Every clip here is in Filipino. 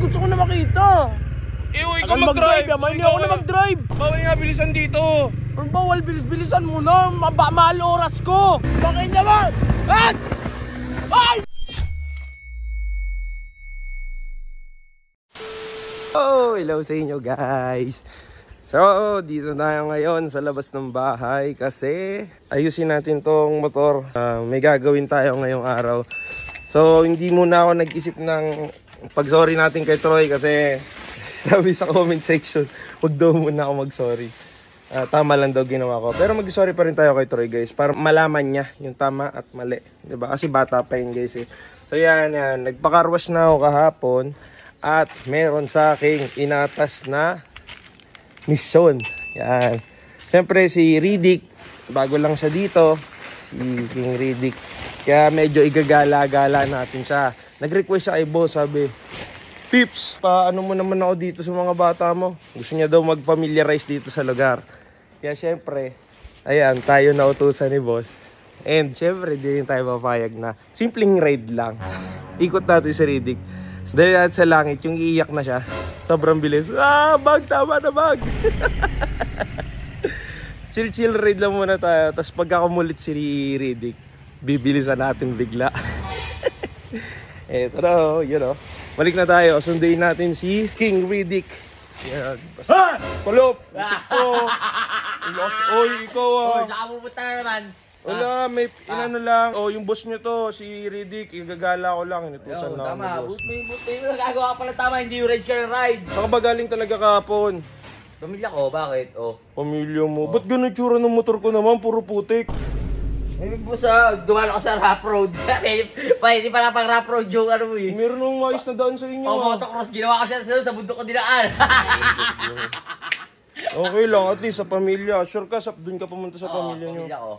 gusto ko na makita. Ikaw mag-drive. Hindi ako na mag-drive. Bawal nga bilisan dito. Ang bawal, bilisan mo na. Mahal oras ko. Bakit naman? At! Ay! Oh, hello sa inyo guys. So, dito tayo ngayon sa labas ng bahay kasi ayusin natin tong motor. May gagawin tayo ngayong araw. So, hindi muna ako nag-isip ng pag-sorry natin kay Troy kasi sabi sa comment section, huwag daw muna ako mag-sorry. Tama lang daw ginawa ko. Pero mag-sorry pa rin tayo kay Troy guys para malaman niya yung tama at mali. Diba? Kasi bata pa yun guys eh. So yan. Nagpa-carwash na ako kahapon at meron sa aking inatas na mission. Yan. Siyempre si Riddick, bago lang siya dito. Si King Riddick. Kaya medyo igagala-gala natin siya. Nag-request siya kay boss, sabi, Pips, paano mo naman ako dito sa mga bata mo? Gusto niya daw mag-familiarize dito sa lugar. Kaya syempre, ayan, tayo nautusan ni boss. And syempre, di rin tayo mapayag na simpleng ride lang. Ikot natin si Riddick. So, dahil natin sa langit, yung iiyak na siya. Sobrang bilis. Bag, tama na bag. Chill ride lang muna tayo. Tapos pagkakumulit si Riddick, bibilisan natin bigla. Eto na, you know. Balik na tayo, sunduin natin si King Riddick. Yan. Ha! Kulop! Oy, ikaw ah. Saka pupunta na naman. Wala, may inano lang. Yung boss nyo to, si Riddick, igagala ko lang. Inutusan lang Tama, boss. may nagagawa ka pala tama, hindi yung rides ka ng ride. Saka ba galing talaga kahapon? Pamilya ko, bakit? Pamilya mo. Ba't ganun tsura ng motor ko naman? Puro putik. Dumalo ko sa rough road. Hindi pala pang rough road yung ano mo eh. Meron nung maayos na daan sa inyo. Motocross, ginawa ko siya sa bundok ko dinaan. Okay lang, at least sa pamilya. Sure ka, dun ka pumunta sa pamilya nyo. Pamilya ko.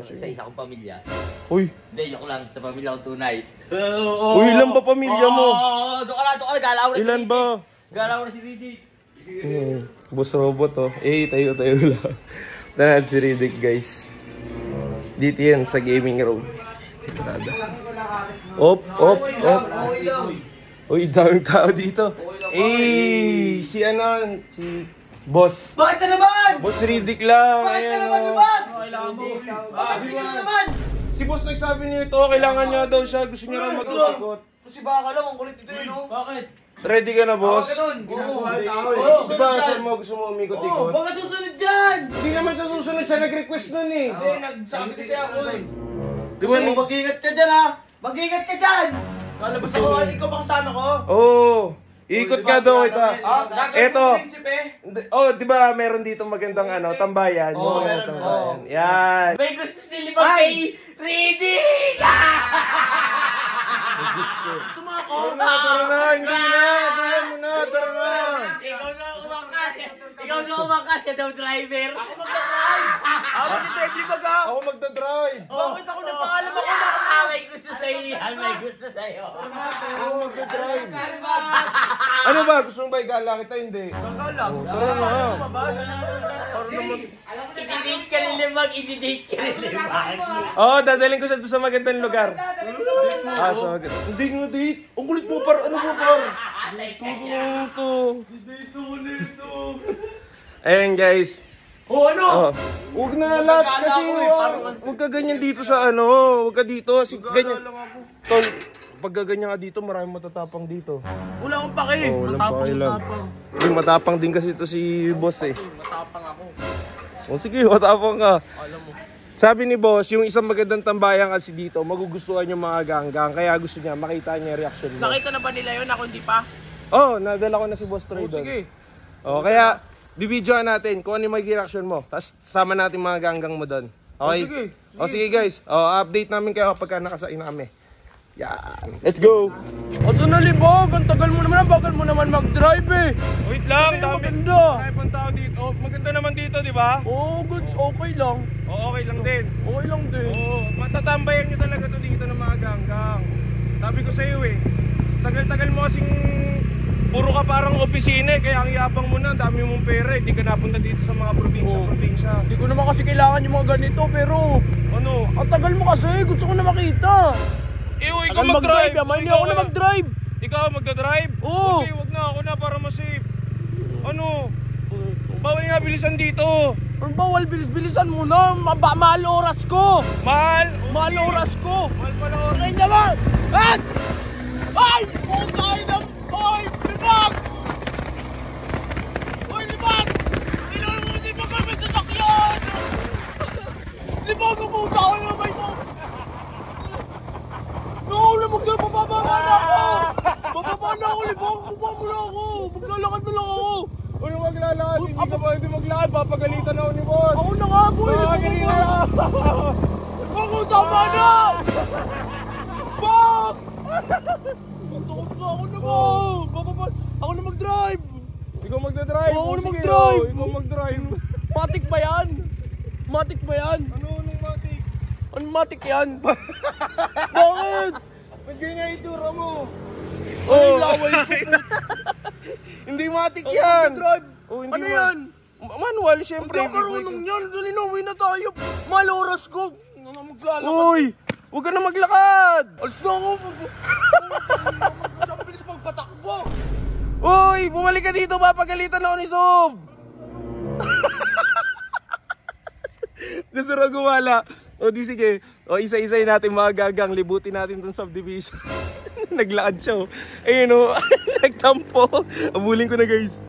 Sige. Sa isa kong pamilya. Uy. Hindi, joke lang. Sa pamilya ko tunay. Uy, ilan ba pamilya mo? Doon ka na. Galaw na si Ilan ba? Galaw na si Riddick. Boss robot oh. Tayo lang. Tanad si Riddick guys. Dito yan sa gaming room. Sigurado. Op. Uy, daming tao dito. Si Boss. Bakit na naman? Boss Riddick lang. Bakit na naman si Boss? Bakit na naman? Si Boss nagsabi nito, kailangan niya daw siya. Gusto niya lang mag-ikot. Si Baka lang, ang kulit ito yun, no? Bakit? Ready ka na, boss? Ginagawa ng tao Di ba, sir mo gusto mo umikot-ikot? Baka susunod dyan! Hindi naman siya susunod, siya nag-request nun eh. Hindi, nagsabi kasi ako eh. Di ba, mag-ingat ka dyan ha! Mag-ingat ka dyan! Lalabas ako, ikaw ba kasama ko? Oo. Ikot ka daw kita. Eto. Eto. Di ba meron dito magandang tambayan? Meron. Yan. May gusto si Limang kay Riddick! Gusto mo ako? Tara na, hindi na. Tara na. Ikaw na umakas, siya daw driver. Ako magdadrive. Ako magdadrive, Ako magdadrive. Bakit ako nagpaalam ako na may gusto sa'yo yan, may gusto sa'yo. Ako magdadrive. Ano ba? Gusto mo ba igala kita? Hindi. Kakalag. Tara na. I-date ka rin Limang, i-date ka rin Limang. Dadaling ko siya doon sa magandang lugar. Sa magandang. Hindi nga date. Ang kulit mo par. Ano mo par? Ito. Ayan guys. Ano? Huwag na lahat kasi huwag ka ganyan dito sa huwag ka dito. Ganyan. Tol, pag ganyan ka dito, maraming matatapang dito. Wala akong pake. Matapang. Hindi, matapang din kasi ito si boss eh. Matapang ako. Sige, matapang ka. Alam mo. Sabi ni boss, yung isang magandang tambayan kasi dito, magugustuhan yung mga ganggang. Kaya gusto niya, makita niya yung reaction mo. Nakita na ba nila yun? Ako hindi pa? Nadala ko na si Boss Troy doon. Sige. Kaya, bibidyoan natin kung ano yung magiging reaction mo. Tapos, sama natin mga ganggang mo doon. Okay? Sige. Sige guys. Update namin kayo kapag nakasain na kami. Yan. Let's go! Aso na Libog? Ang tagal mo naman, bakal mo naman mag-drive eh. Wait lang, maganda. Ay, tao dito. Maganda naman dito, di ba? Goods, okay lang. Okay lang din. Okay lang din. Matatambayan nyo talaga to dito ng mga ganggang. Sabi ko sa'yo eh, tagal-tagal mo kasing puro ka parang opisina eh, kaya ang yabang mo na, dami mong pera eh, di ka napunta dito sa mga probinsya. Hindi ko naman kasi kailangan yung mga ganito, pero ano? Ang tagal mo kasi, gusto ko na makita. Ikaw mag-drive. Hindi ako na mag-drive. Ikaw magdadrive? Oo. Okay, wag na. Ako na para ma-safe. Ano? Bawal nga bilisan dito. Ang bawal, bilis-bilisan mo na. Mahal oras ko. Mahal? Mahal oras ko. Mahal pala oras. Ay naman! At! Ay! Putay na! Ay! Libag! Ay, libag! Ilan mo, di ba kami sasakyan? Libag ang puta ko na may mo! Nauna magdala, bababa na ako! Bababa na ako, libag! Baba mo na ako! Maglalakad na lang ako! Ano maglalakad? Hindi ka pwede maglakad. Papagalitan ako ni boss. Ako na nga, boy! Papagalitan ako. Libag ko, tama na! Bak! Takot na ako na ba? Bababa! Ako na mag-drive! Ikaw magdadrive. Oo, ako na Sige, mag-drive. oh, ikaw mag-drive. Matik ba yan? Matik ba yan? Ano nung matik? Ano matik yan? Bakit? Ba't ganyan yung itsura mo? Ano yung laway ko? Hindi matik Ako yan. mag-drive. Oh, hindi Ano ma- yan? Manual, syempre. Hindi ako marunong yan. Dali na, uwi na tayo. Mahal oras ko. Ano na maglalakad? Uy! Huwag ka na maglakad! Alis na ako. Ang bilis magpatakbo. Uy! Bumalik ka dito, papagalitan ako ni Sob! Gusto rin gumala. O di sige. O isa-isay natin mga gagang. Libutin natin tong subdivision. Naglakad siya. Oh. Ayun o. Nagtampo. Abulin ko na guys.